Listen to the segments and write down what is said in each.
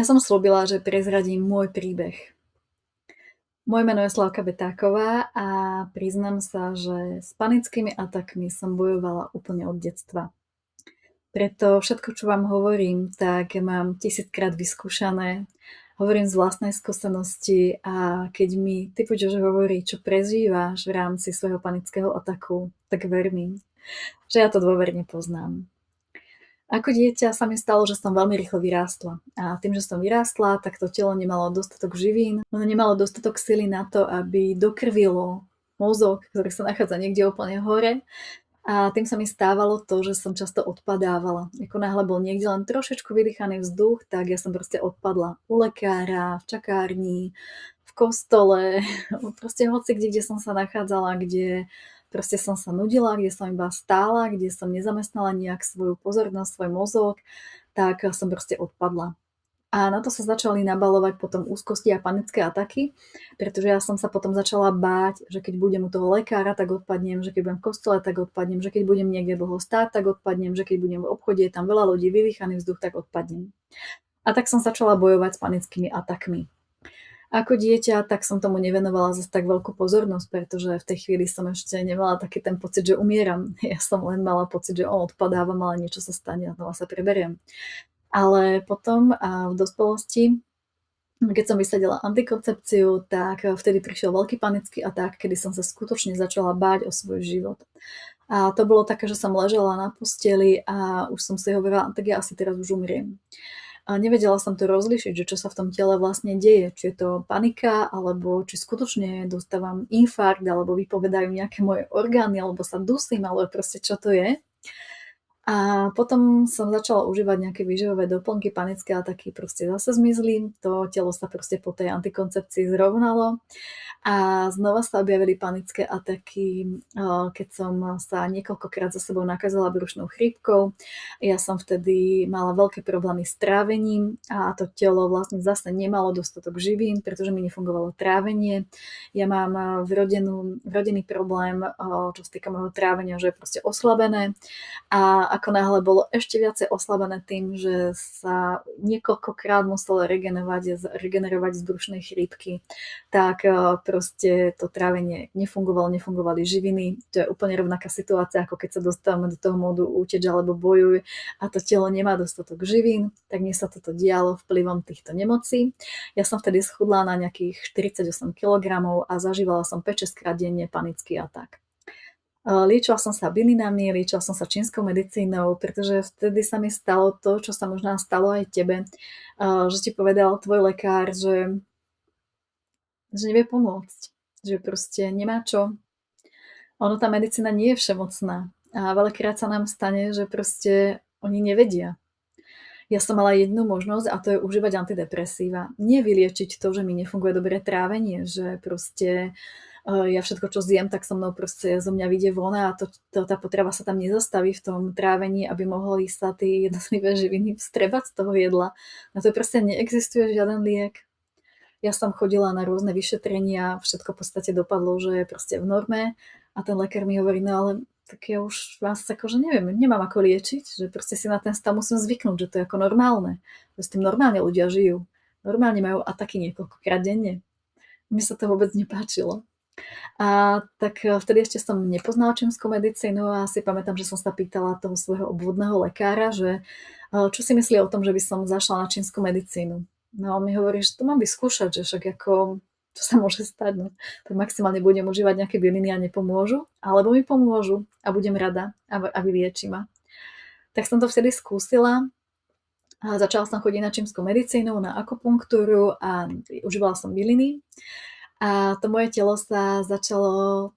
Ja som slúbila, že prezradím môj príbeh. Moje meno je Slávka Betáková a priznám sa, že s panickými atakmi som bojovala úplne od detstva. Preto všetko, čo vám hovorím, tak mám tisíckrát vyskúšané. Hovorím z vlastnej skúsenosti a keď mi ty budeš hovoriť, čo prežívaš v rámci svojho panického ataku, tak ver mi, že ja to dôverne poznám. Ako dieťa sa mi stalo, že som veľmi rýchlo vyrástla. A tým, že som vyrástla, tak to telo nemalo dostatok živín, ono nemalo dostatok sily na to, aby dokrvilo mozog, ktorý sa nachádza niekde úplne hore. A tým sa mi stávalo to, že som často odpadávala. Ako náhle bol niekde len trošičku vydýchaný vzduch, tak ja som proste odpadla u lekára, v čakárni, v kostole, proste hoci kde som sa nachádzala, kde proste som sa nudila, kde som iba stála, kde som nezamestnala nejak svoju pozornosť, svoj mozog, tak som proste odpadla. A na to sa začali nabalovať potom úzkosti a panické ataky, pretože ja som sa potom začala báť, že keď budem u toho lekára, tak odpadnem, že keď budem v kostole, tak odpadnem, že keď budem niekde dlho stáť, tak odpadnem, že keď budem v obchode, je tam veľa ľudí, vydýchaný vzduch, tak odpadnem. A tak som začala bojovať s panickými atakmi. Ako dieťa, tak som tomu nevenovala zase tak veľkú pozornosť, pretože v tej chvíli som ešte nemala taký ten pocit, že umieram. Ja som len mala pocit, že odpadávam, ale niečo sa stane a znova sa preberiem. Ale potom v dospelosti, keď som vysadila antikoncepciu, tak vtedy prišiel veľký panický atak, kedy som sa skutočne začala báť o svoj život. A to bolo také, že som ležela na posteli a už som si hovorila, tak ja asi teraz už umriem. A nevedela som to rozlišiť, že čo sa v tom tele vlastne deje. Či je to panika, alebo či skutočne dostávam infarkt, alebo vypovedajú nejaké moje orgány, alebo sa dusím, alebo proste čo to je. A potom som začala užívať nejaké výživové doplnky, panické ataky proste zase zmizli, to telo sa proste po tej antikoncepcii zrovnalo a znova sa objavili panické ataky, keď som sa niekoľkokrát za sebou nakazila brušnou chrípkou. Ja som vtedy mala veľké problémy s trávením a to telo vlastne zase nemalo dostatok živín, pretože mi nefungovalo trávenie. Ja mám vrodený problém, čo sa týka môjho trávenia, že je proste oslabené. A ako náhle bolo ešte viacej oslabené tým, že sa niekoľkokrát muselo regenerovať z brušnej chrípky, tak proste to trávenie nefungovalo, nefungovali živiny. To je úplne rovnaká situácia, ako keď sa dostávame do toho módu úteč alebo bojuj a to telo nemá dostatok živín, tak mne sa toto dialo vplyvom týchto nemocí. Ja som vtedy schudla na nejakých 48 kg a zažívala som 5-6 krát denne panický atak. Liečila som sa bylinami, liečila som sa čínskou medicínou, pretože vtedy sa mi stalo to, čo sa možno stalo aj tebe, že ti povedal tvoj lekár, že nevie pomôcť, že proste nemá čo. Ono, tá medicína nie je všemocná a veľakrát sa nám stane, že proste oni nevedia. Ja som mala jednu možnosť a to je užívať antidepresíva. Nie vyliečiť to, že mi nefunguje dobré trávenie, že proste ja všetko, čo zjem, tak so mnou proste zo mňa vyjde von a tá potrava sa tam nezastaví v tom trávení, aby mohli sa tie jednotlivé živiny vstrebať z toho jedla. Na to proste neexistuje žiaden liek. Ja som chodila na rôzne vyšetrenia, všetko v podstate dopadlo, že je proste v norme a ten lekár mi hovorí, no ale tak ja už vás akože neviem, nemám ako liečiť, že proste si na ten stav musím zvyknúť, že to je ako normálne, že s tým normálne ľudia žijú. Normálne majú ataky niekoľkokrát denne. Mne sa to vôbec nepáčilo. A tak vtedy ešte som nepoznala čínsku medicínu a si pamätám, že som sa pýtala toho svojho obvodného lekára, že čo si myslí o tom, že by som zašla na čínsku medicínu. No a on mi hovorí, že to mám vyskúšať, že však ako čo sa môže stať, no. Tak maximálne budem užívať nejaké byliny a nepomôžu, alebo mi pomôžu a budem rada a vyliečí ma. Tak som to vtedy skúsila a začala som chodiť na čínsku medicínu, na akupunktúru a užívala som byliny. A to moje telo sa začalo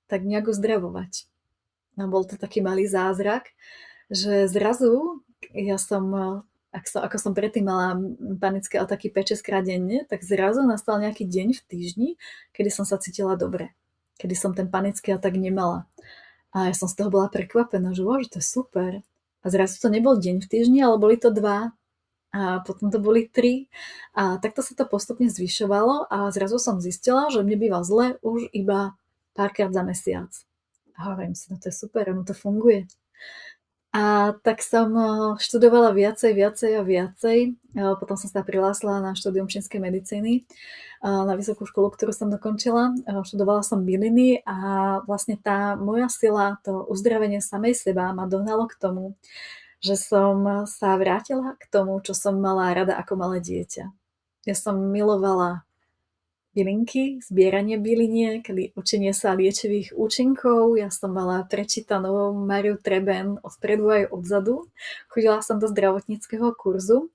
tak nejak uzdravovať. No, bol to taký malý zázrak, že zrazu ja som, ako som predtým mala panické ataky 5-6 krát denne, tak zrazu nastal nejaký deň v týždni, kedy som sa cítila dobre. Kedy som ten panický atak nemala. A ja som z toho bola prekvapená, že to je super. A zrazu to nebol deň v týždni, ale boli to 2. A potom to boli 3. A takto sa to postupne zvyšovalo a zrazu som zistila, že mne býva zle už iba párkrát za mesiac. A hovorím si, no to je super, ono to funguje. A tak som, študovala viacej a viacej. Potom som sa prihlásila na štúdium čínskej medicíny, na vysokú školu, ktorú som dokončila. Študovala som byliny a vlastne tá moja sila, to uzdravenie samej seba ma dohnalo k tomu, že som sa vrátila k tomu, čo som mala rada ako malé dieťa. Ja som milovala bylinky, zbieranie byliniek, učenie sa liečivých účinkov. Ja som mala prečítanú Mariu Treben odpredu aj odzadu. Chodila som do zdravotníckeho kurzu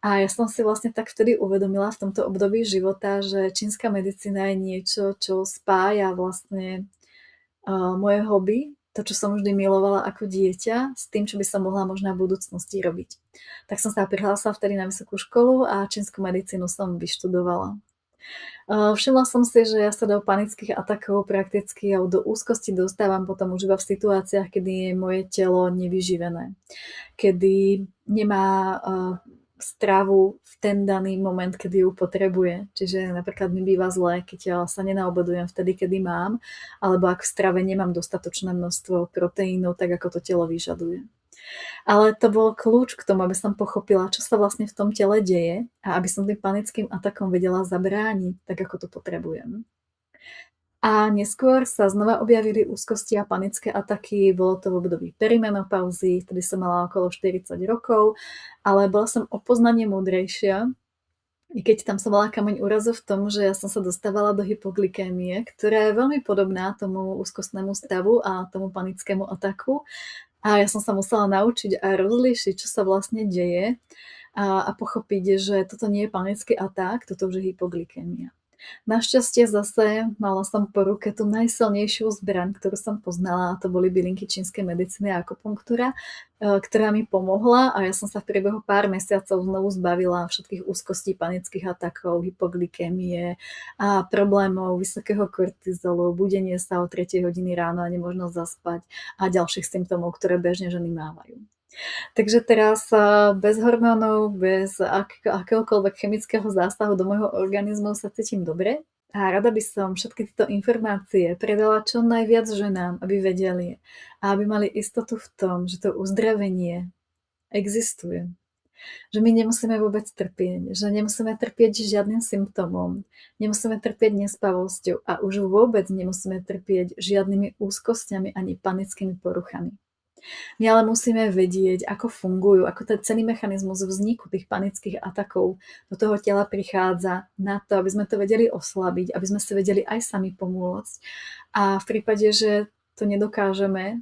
a ja som si vlastne tak vtedy uvedomila v tomto období života, že čínska medicína je niečo, čo spája vlastne moje hobby, to, čo som vždy milovala ako dieťa, s tým, čo by som mohla možno v budúcnosti robiť. Tak som sa prihlásila vtedy na vysokú školu a čínsku medicínu som vyštudovala. Všimla som si, že ja sa do panických atakov prakticky alebo do úzkosti dostávam potom už iba v situáciách, kedy je moje telo nevyživené, kedy nemá stravu v ten daný moment, kedy ju potrebuje. Čiže napríklad mi býva zle, keď sa nenaobedujem vtedy, kedy mám, alebo ak v strave nemám dostatočné množstvo proteínov, tak ako to telo vyžaduje. Ale to bol kľúč k tomu, aby som pochopila, čo sa vlastne v tom tele deje a aby som tým panickým atakom vedela zabrániť, tak ako to potrebujem. A neskôr sa znova objavili úzkosti a panické ataky, bolo to v období perimenopauzy, vtedy som mala okolo 40 rokov, ale bola som o poznanie múdrejšia, i keď tam som mala kameň úrazu v tom, že ja som sa dostávala do hypoglykémie, ktorá je veľmi podobná tomu úzkostnému stavu a tomu panickému ataku. A ja som sa musela naučiť a rozlíšiť, čo sa vlastne deje a pochopiť, že toto nie je panický atak, toto už je hypoglykémia. Našťastie zase mala som po ruke tú najsilnejšiu zbraň, ktorú som poznala, a to boli bylinky čínskej medicíny a akupunktúra, ktorá mi pomohla a ja som sa v priebehu pár mesiacov znovu zbavila všetkých úzkostí, panických atakov, hypoglykémie a problémov vysokého kortizolu, budenie sa o 3 hodiny ráno a nemožnosť zaspať a ďalších symptómov, ktoré bežne ženy mávajú. Takže teraz bez hormónov, bez akéhokoľvek chemického zásahu do môjho organizmu sa cítim dobre a rada by som všetky tieto informácie predala čo najviac ženám, aby vedeli a aby mali istotu v tom, že to uzdravenie existuje. Že my nemusíme vôbec trpieť, že nemusíme trpieť žiadnym symptómom, nemusíme trpieť nespavosťou a už vôbec nemusíme trpieť žiadnymi úzkosťami ani panickými poruchami. My ale musíme vedieť, ako fungujú, ako ten celý mechanizmus vzniku tých panických atakov do toho tela prichádza na to, aby sme to vedeli oslabiť, aby sme si vedeli aj sami pomôcť. A v prípade, že to nedokážeme,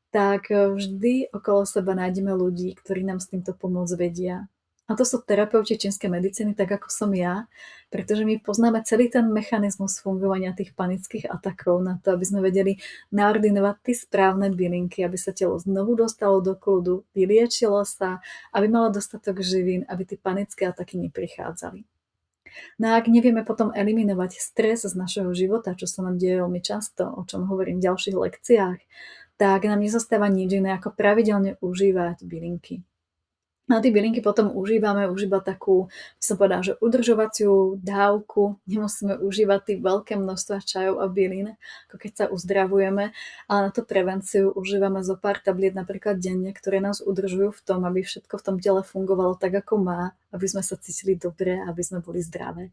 tak vždy okolo seba nájdeme ľudí, ktorí nám s týmto pomôcť vedia. A to sú terapeuti čínskej medicíny, tak ako som ja, pretože my poznáme celý ten mechanizmus fungovania tých panických atakov na to, aby sme vedeli naordinovať tie správne bylinky, aby sa telo znovu dostalo do kľudu, vyliečilo sa, aby malo dostatok živín, aby tie panické ataky neprichádzali. No a ak nevieme potom eliminovať stres z našeho života, čo sa nám deje veľmi často, o čom hovorím v ďalších lekciách, tak nám nezostáva nič iné ako pravidelne užívať bylinky. No a tie bylinky potom užívame už iba takú, by som povedala, že udržovaciu dávku. Nemusíme užívať tie veľké množstva čajov a bylín, ako keď sa uzdravujeme, ale na tú prevenciu užívame zo pár tabliet napríklad denne, ktoré nás udržujú v tom, aby všetko v tom tele fungovalo tak, ako má, aby sme sa cítili dobre, aby sme boli zdravé.